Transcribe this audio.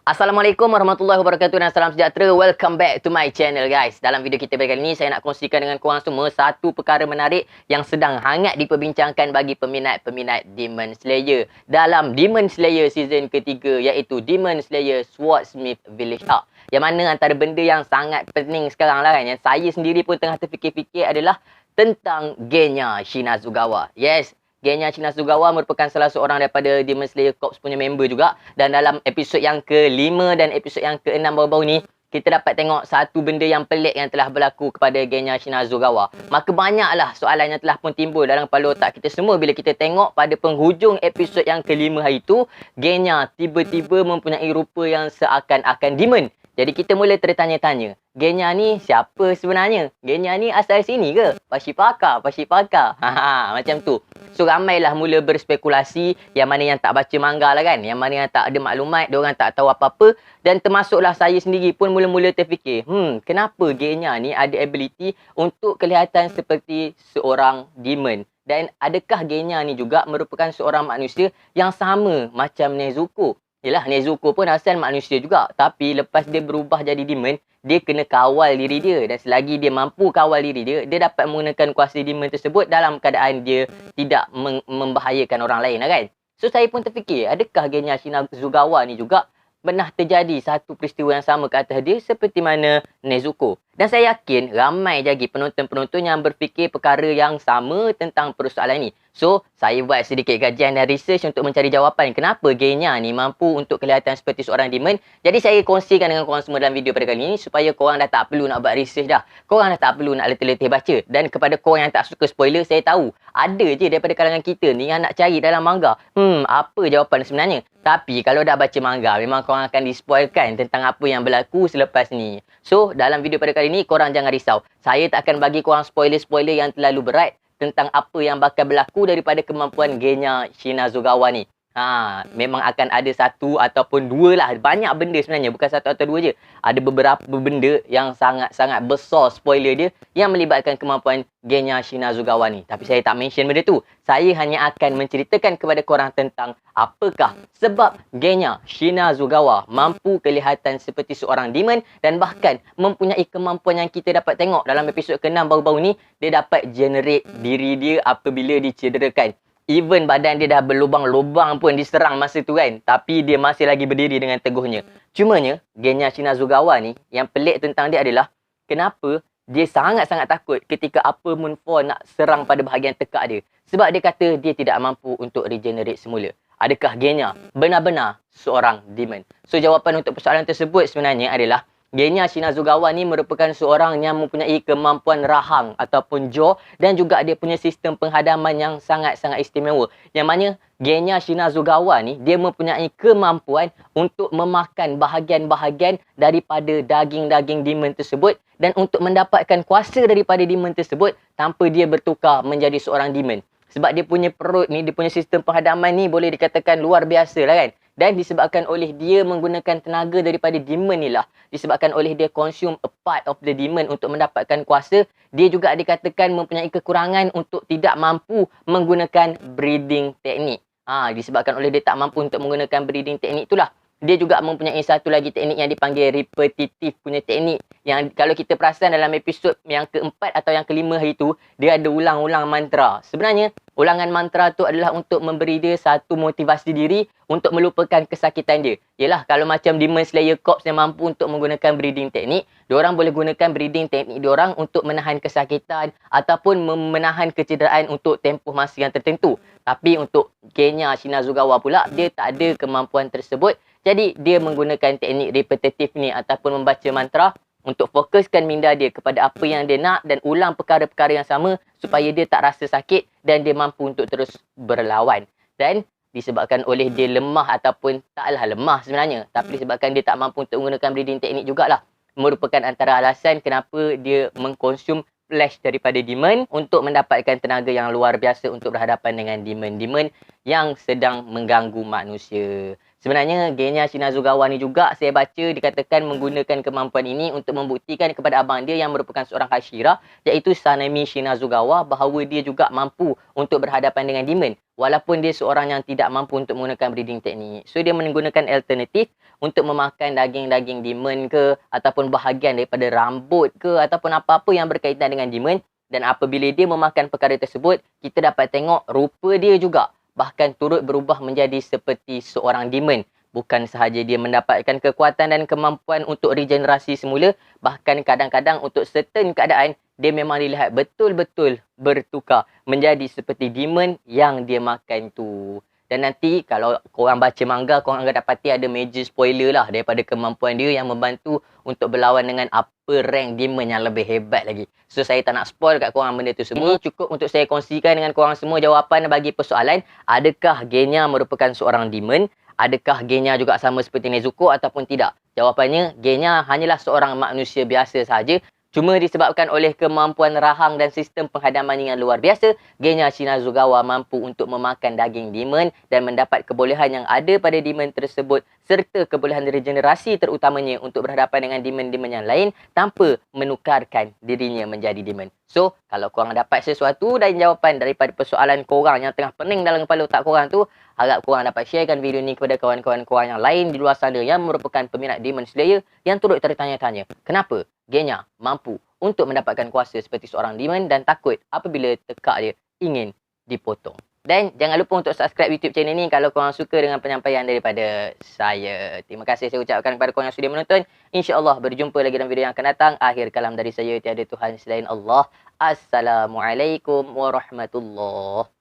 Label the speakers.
Speaker 1: Assalamualaikum warahmatullahi wabarakatuh dan salam sejahtera. Welcome back to my channel guys. Dalam video kita kali ini saya nak kongsikan dengan korang semua satu perkara menarik yang sedang hangat diperbincangkan bagi peminat-peminat Demon Slayer. Dalam Demon Slayer season ketiga iaitu Demon Slayer Swordsmith Village Arc. Yang mana antara benda yang sangat penting sekarang lah kan, yang saya sendiri pun tengah terfikir-fikir adalah tentang Genya Shinazugawa. Yes, Genya Shinazugawa merupakan salah seorang daripada Demon Slayer Corps punya member juga. Dan dalam episod yang ke-5 dan episod yang ke-6 baru-baru ni, kita dapat tengok satu benda yang pelik yang telah berlaku kepada Genya Shinazugawa. Maka banyaklah soalan yang telah pun timbul dalam kepala otak kita semua bila kita tengok pada penghujung episod yang ke-5 hari tu, Genya tiba-tiba mempunyai rupa yang seakan-akan demon. Jadi kita mula tertanya-tanya, Genya ni siapa sebenarnya? Genya ni asal sini ke? Pashipaka. Macam tu. So ramailah mula berspekulasi yang mana yang tak baca manga lah kan. Yang mana yang tak ada maklumat, diorang tak tahu apa-apa. Dan termasuklah saya sendiri pun mula-mula terfikir, kenapa Genya ni ada ability untuk kelihatan seperti seorang demon? Dan adakah Genya ni juga merupakan seorang manusia yang sama macam Nezuko? Yelah, Nezuko pun asal manusia juga. Tapi lepas dia berubah jadi demon, dia kena kawal diri dia. Dan selagi dia mampu kawal diri dia, dia dapat menggunakan kuasa demon tersebut dalam keadaan dia tidak membahayakan orang lain lah kan. So saya pun terfikir, adakah Genya Shinazugawa ni juga pernah terjadi satu peristiwa yang sama ke atas dia seperti mana Nezuko. Dan saya yakin ramai lagi penonton-penonton yang berfikir perkara yang sama tentang persoalan ini. So, saya buat sedikit kajian dan research untuk mencari jawapan kenapa Genya ni mampu untuk kelihatan seperti seorang demon. Jadi saya kongsikan dengan korang semua dalam video pada kali ini supaya korang dah tak perlu nak buat research dah. Korang dah tak perlu nak letih-letih baca. Dan kepada korang yang tak suka spoiler, saya tahu ada je daripada kalangan kita ni yang nak cari dalam manga. Apa jawapan sebenarnya? Tapi kalau dah baca manga, memang korang akan dispoilkan tentang apa yang berlaku selepas ni. So, dalam video pada kali ini, korang jangan risau. Saya tak akan bagi korang spoiler-spoiler yang terlalu berat tentang apa yang bakal berlaku daripada kemampuan Genya Shinazugawa ni. Memang akan ada satu ataupun dua lah. Banyak benda sebenarnya. Bukan satu atau dua je. Ada beberapa benda yang sangat-sangat besar spoiler dia yang melibatkan kemampuan Genya Shinazugawa ni. Tapi saya tak mention benda tu. Saya hanya akan menceritakan kepada korang tentang apakah sebab Genya Shinazugawa mampu kelihatan seperti seorang demon dan bahkan mempunyai kemampuan yang kita dapat tengok dalam episod ke-6 baru-baru ni. Dia dapat generate diri dia apabila dicederakan. Even badan dia dah berlubang-lubang pun diserang masa tu kan. Tapi dia masih lagi berdiri dengan teguhnya. Cumanya, Genya Shinazugawa ni, yang pelik tentang dia adalah kenapa dia sangat-sangat takut ketika apa Moonfall nak serang pada bahagian tekak dia. Sebab dia kata dia tidak mampu untuk regenerate semula. Adakah Genya benar-benar seorang demon? So, jawapan untuk persoalan tersebut sebenarnya adalah Genya Shinazugawa ni merupakan seorang yang mempunyai kemampuan rahang ataupun jaw dan juga dia punya sistem penghadaman yang sangat-sangat istimewa. Yang mana Genya Shinazugawa ni dia mempunyai kemampuan untuk memakan bahagian-bahagian daripada daging-daging demon tersebut dan untuk mendapatkan kuasa daripada demon tersebut tanpa dia bertukar menjadi seorang demon. Sebab dia punya perut ni, dia punya sistem penghadaman ni boleh dikatakan luar biasa lah kan. Dan disebabkan oleh dia menggunakan tenaga daripada demon ni lah. Disebabkan oleh dia consume a part of the demon untuk mendapatkan kuasa. Dia juga dikatakan mempunyai kekurangan untuk tidak mampu menggunakan breathing teknik. Disebabkan oleh dia tak mampu untuk menggunakan breathing teknik itulah. Dia juga mempunyai satu lagi teknik yang dipanggil repetitive punya teknik. Yang kalau kita perasan dalam episod yang keempat atau yang kelima hari tu, dia ada ulang-ulang mantra. Sebenarnya, ulangan mantra tu adalah untuk memberi dia satu motivasi diri untuk melupakan kesakitan dia. Yelah, kalau macam Demon Slayer Corps yang mampu untuk menggunakan breathing teknik, diorang boleh gunakan breathing teknik diorang untuk menahan kesakitan ataupun menahan kecederaan untuk tempoh masa yang tertentu. Tapi untuk Genya Shinazugawa pula, dia tak ada kemampuan tersebut. Jadi, dia menggunakan teknik repetitif ni ataupun membaca mantra untuk fokuskan minda dia kepada apa yang dia nak dan ulang perkara-perkara yang sama supaya dia tak rasa sakit dan dia mampu untuk terus berlawan. Dan disebabkan oleh dia lemah ataupun taklah lemah sebenarnya, tapi disebabkan dia tak mampu untuk menggunakan breathing teknik jugalah, merupakan antara alasan kenapa dia mengkonsum flash daripada demon untuk mendapatkan tenaga yang luar biasa untuk berhadapan dengan demon-demon yang sedang mengganggu manusia. Sebenarnya Genya Shinazugawa ni juga saya baca dikatakan menggunakan kemampuan ini untuk membuktikan kepada abang dia yang merupakan seorang Hashira, iaitu Sanemi Shinazugawa, bahawa dia juga mampu untuk berhadapan dengan demon walaupun dia seorang yang tidak mampu untuk menggunakan breeding teknik. So dia menggunakan alternatif untuk memakan daging-daging demon ke ataupun bahagian daripada rambut ke ataupun apa-apa yang berkaitan dengan demon, dan apabila dia memakan perkara tersebut, kita dapat tengok rupa dia juga bahkan turut berubah menjadi seperti seorang demon. Bukan sahaja dia mendapatkan kekuatan dan kemampuan untuk regenerasi semula, bahkan kadang-kadang untuk certain keadaan, dia memang dilihat betul-betul bertukar menjadi seperti demon yang dia makan tu. Dan nanti kalau korang baca manga, korang akan dapati ada major spoiler lah daripada kemampuan dia yang membantu untuk berlawan dengan apa rank demon yang lebih hebat lagi. So saya tak nak spoil kat korang benda tu semua. Ini cukup untuk saya kongsikan dengan korang semua jawapan bagi persoalan, adakah Genya merupakan seorang demon? Adakah Genya juga sama seperti Nezuko ataupun tidak? Jawapannya, Genya hanyalah seorang manusia biasa sahaja. Cuma disebabkan oleh kemampuan rahang dan sistem penghadaman yang luar biasa, Genya Shinazugawa mampu untuk memakan daging demon dan mendapat kebolehan yang ada pada demon tersebut serta kebolehan regenerasi terutamanya untuk berhadapan dengan demon-demon yang lain tanpa menukarkan dirinya menjadi demon. So, kalau korang dapat sesuatu dan jawapan daripada persoalan korang yang tengah pening dalam kepala otak korang tu, harap korang dapat sharekan video ni kepada kawan-kawan korang yang lain di luar sana yang merupakan peminat Demon Slayer yang turut tertanya-tanya, kenapa Genya mampu untuk mendapatkan kuasa seperti seorang demon dan takut apabila tekak dia ingin dipotong. Dan jangan lupa untuk subscribe YouTube channel ni kalau korang suka dengan penyampaian daripada saya. Terima kasih saya ucapkan kepada korang yang sudah menonton. InsyaAllah berjumpa lagi dalam video yang akan datang. Akhir kalam dari saya, tiada Tuhan selain Allah. Assalamualaikum warahmatullahi